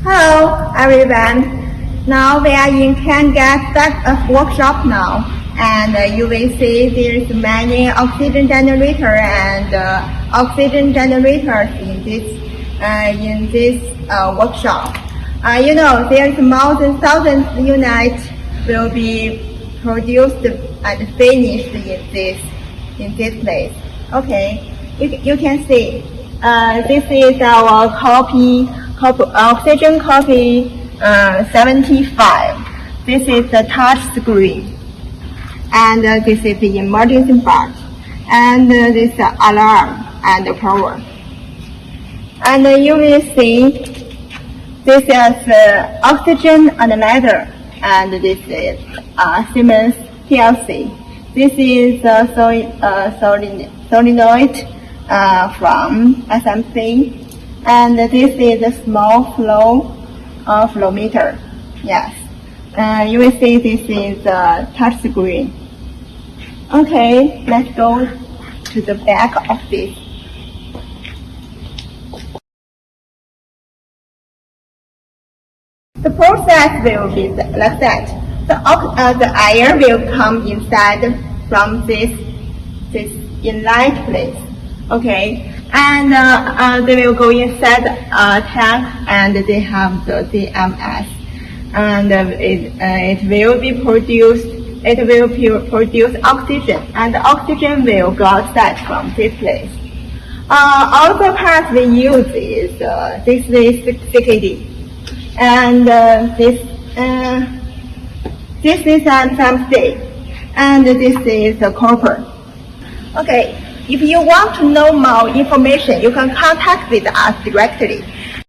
Hello, everyone. Now we are in can get back of workshop now, and you will see there's many oxygen generator and oxygen generators in this workshop. There's more than thousands units will be produced and finished in this place. Okay, you can see this is our oxygen copy 75. This is the touch screen, and this is the emergency part, and this alarm and power. And you will see this is oxygen analyzer, and this is Siemens PLC. This is solenoid from SMC. And this is a small flow meter. Yes. You will see this is a touch screen. Okay, let's go to the back of this. The process will be like that. The air will come inside from this inlet place. Okay. And they will go inside a tank, and they have the DMS, and it will be produced. It will produce oxygen, and the oxygen will go outside from this place. All the parts we use is this is CKD, and this is SMC, and this is copper. Okay. If you want to know more information, you can contact with us directly.